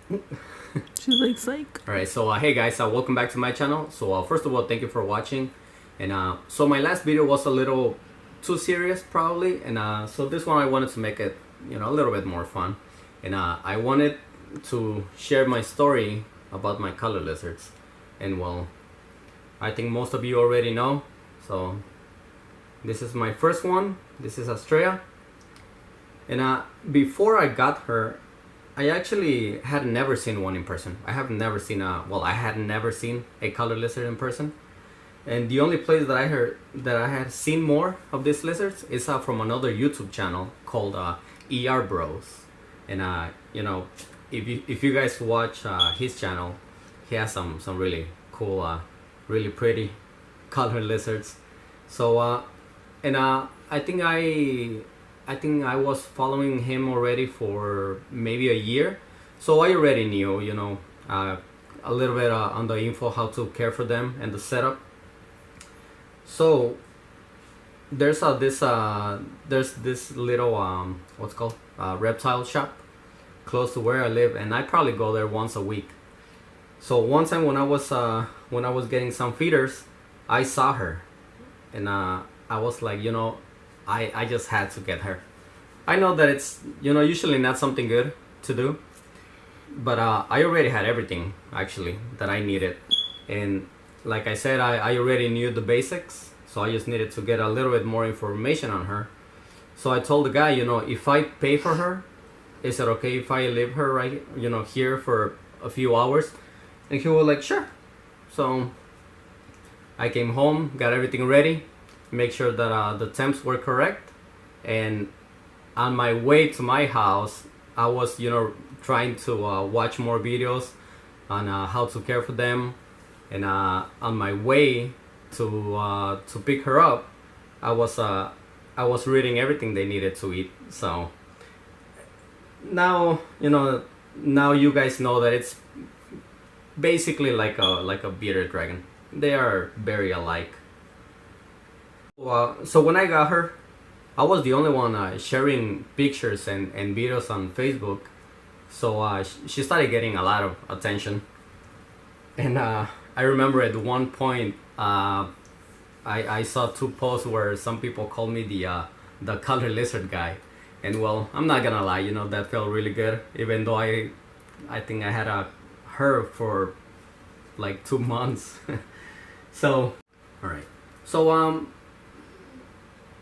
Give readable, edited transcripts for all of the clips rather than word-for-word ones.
She's like psych. Alright, so hey guys, welcome back to my channel. So first of all, thank you for watching. And so my last video was a little too serious probably, and so this one I wanted to make it, a little bit more fun. And I wanted to share my story about my color lizards. And well, I think most of you already know. So this is my first one. This is Astrea. And before I got her, I actually had never seen one in person. I have never seen I had never seen a color lizard in person. And the only place that I had seen more of these lizards is from another YouTube channel called ER Bros. And if you guys watch his channel, he has some really cool, really pretty color lizards. So I think I was following him already for maybe a year, so I already knew, a little bit on the info how to care for them and the setup. So there's this little what's called reptile shop close to where I live, and I probably go there once a week. So one time when I was getting some feeders, I saw her, and I was like, I just had to get her. I know that it's usually not something good to do, but I already had everything actually that I needed. And like I said, I already knew the basics, so I just needed to get a little bit more information on her. So I told the guy, if I pay for her, is it okay if I leave her right here for a few hours? And he was like, sure. So I came home, got everything ready, make sure that the temps were correct, and on my way to my house I was trying to watch more videos on how to care for them. And on my way to pick her up, I was reading everything they needed to eat. So now now you guys know that it's basically like a bearded dragon. They are very alike. So when I got her, I was the only one sharing pictures and videos on Facebook. So she started getting a lot of attention. And I remember at one point I saw two posts where some people called me the color lizard guy. And well, I'm not gonna lie, that felt really good, even though I think I had her for like 2 months. So alright, so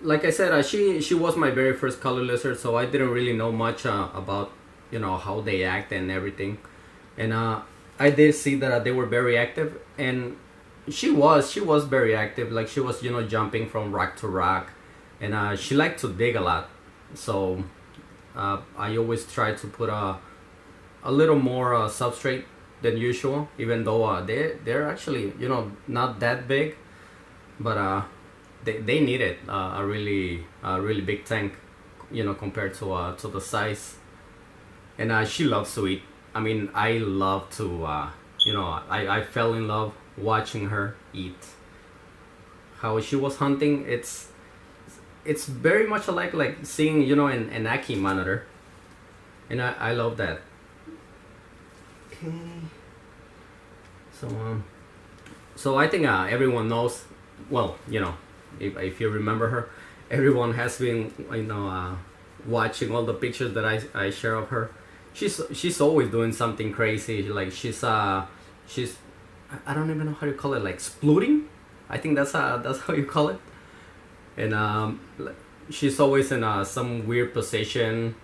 like I said, she was my very first color lizard, so I didn't really know much about how they act and everything. And I did see that they were very active, and she was very active. Like she was jumping from rock to rock, and she liked to dig a lot. So I always try to put a little more substrate than usual, even though they're actually not that big, but they needed a really big tank, compared to the size. And she loves to eat. I mean, I love to I fell in love watching her eat. How she was hunting, it's very much like seeing an Aki monitor, and I love that. Okay. So I think everyone knows, well, if you remember her, everyone has been watching all the pictures that I share of her. She's always doing something crazy. Like she's I don't even know how you call it, like splooting. I think that's how you call it. And she's always in some weird position,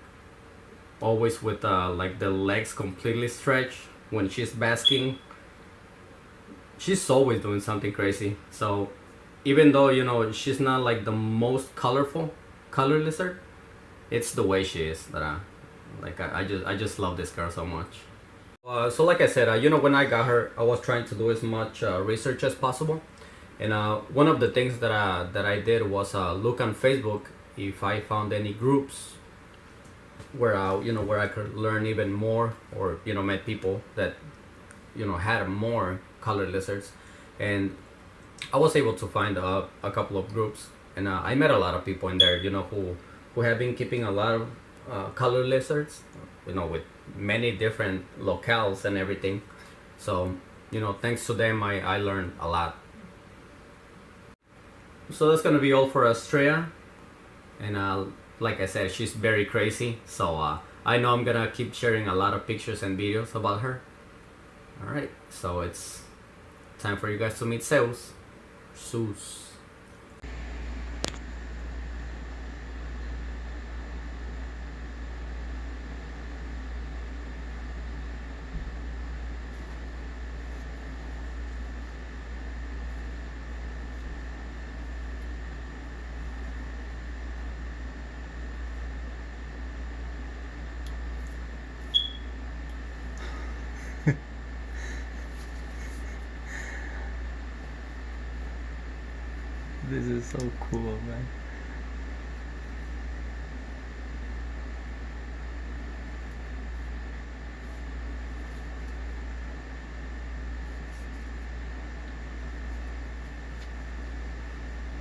always with like the legs completely stretched when she's basking. She's always doing something crazy. So even though she's not like the most colorful color lizard, it's the way she is that I just love this girl so much. So like I said, when I got her, I was trying to do as much research as possible. And one of the things that I did was look on Facebook if I found any groups where where I could learn even more, or met people that had more color lizards. And I was able to find a couple of groups, and I met a lot of people in there, who have been keeping a lot color lizards, with many different locales and everything. So, thanks to them, I learned a lot. So that's gonna be all for Astrea. And like I said, she's very crazy. So I know I'm gonna keep sharing a lot of pictures and videos about her. Alright, so it's time for you guys to meet Zeus. Zeus. This is so cool, man.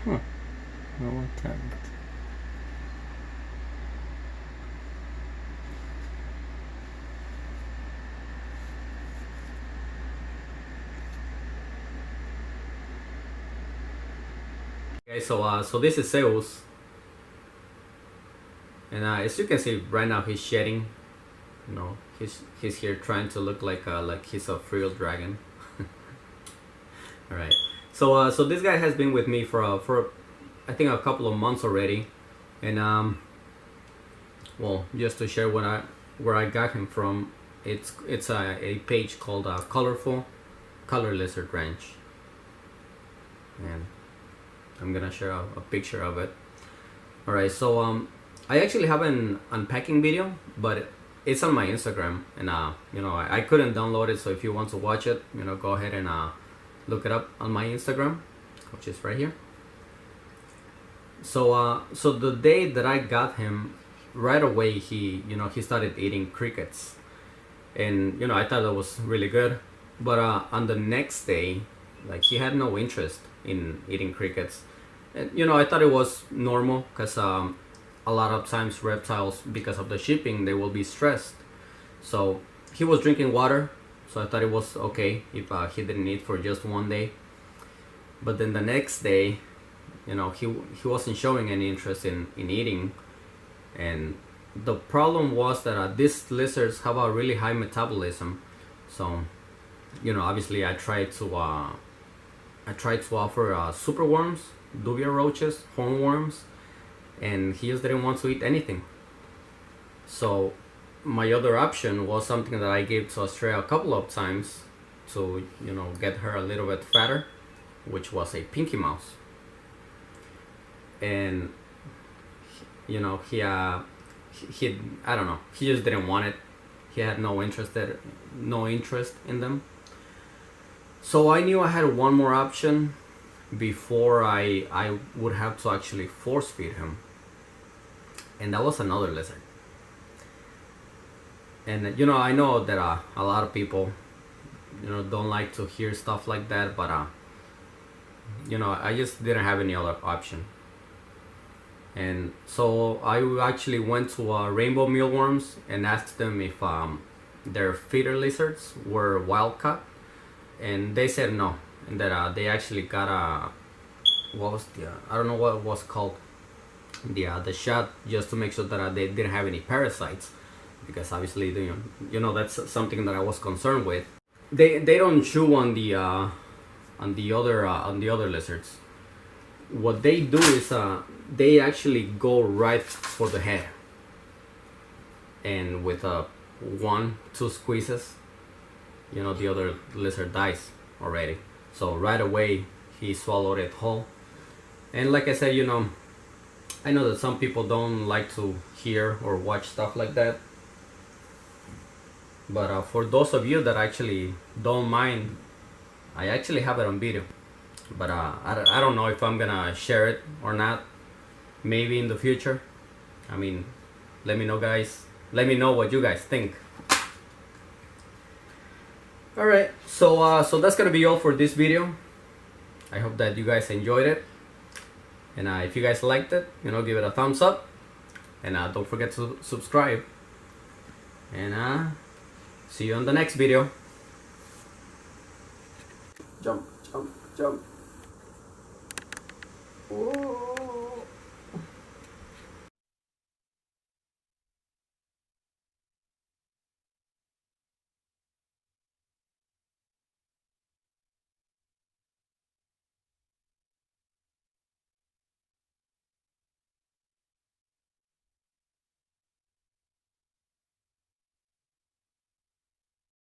Huh. No attempt. Okay, so this is Zeus, and as you can see right now he's shedding. He's here trying to look like he's a real dragon. All right, so this guy has been with me for I think a couple of months already, and well, just to share where I got him from, it's a page called Colorful Color Lizard Ranch, and I'm gonna share a picture of it. Alright, so I actually have an unpacking video, but it's on my Instagram, and I couldn't download it, so if you want to watch it, go ahead and look it up on my Instagram, which is right here. So the day that I got him, right away he started eating crickets, and I thought that was really good, but on the next day, like, he had no interest in eating crickets. And I thought it was normal, because a lot of times reptiles, because of the shipping, they will be stressed. So he was drinking water, so I thought it was okay if he didn't eat for just one day. But then the next day, he wasn't showing any interest in eating. And the problem was that these lizards have a really high metabolism. So obviously I tried to offer super worms, dubia roaches, hornworms, and he just didn't want to eat anything. So my other option was something that I gave to Astrea a couple of times to get her a little bit fatter, which was a pinky mouse. And he I don't know, he just didn't want it. He had no interest in them. So I knew I had one more option before I would have to actually force feed him, and that was another lizard. And I know that a lot of people don't like to hear stuff like that, but I just didn't have any other option. And so I actually went to Rainbow Mealworms and asked them if their feeder lizards were wild caught, and they said no, and that they actually got what was I don't know what it was called, the shot, just to make sure that they didn't have any parasites, because obviously that's something that I was concerned with. They don't chew on the other lizards. What they do is they actually go right for the head, and with 1-2 squeezes, the other lizard dies already. So right away he swallowed it whole. And like I said, I know that some people don't like to hear or watch stuff like that, but for those of you that actually don't mind, I actually have it on video. But I don't know if I'm gonna share it or not. Maybe in the future. I mean, let me know, guys. Let me know what you guys think. Alright, so that's gonna be all for this video. I hope that you guys enjoyed it, and if you guys liked it, give it a thumbs up, and don't forget to subscribe. And see you on the next video. Jump, jump, jump. Ooh.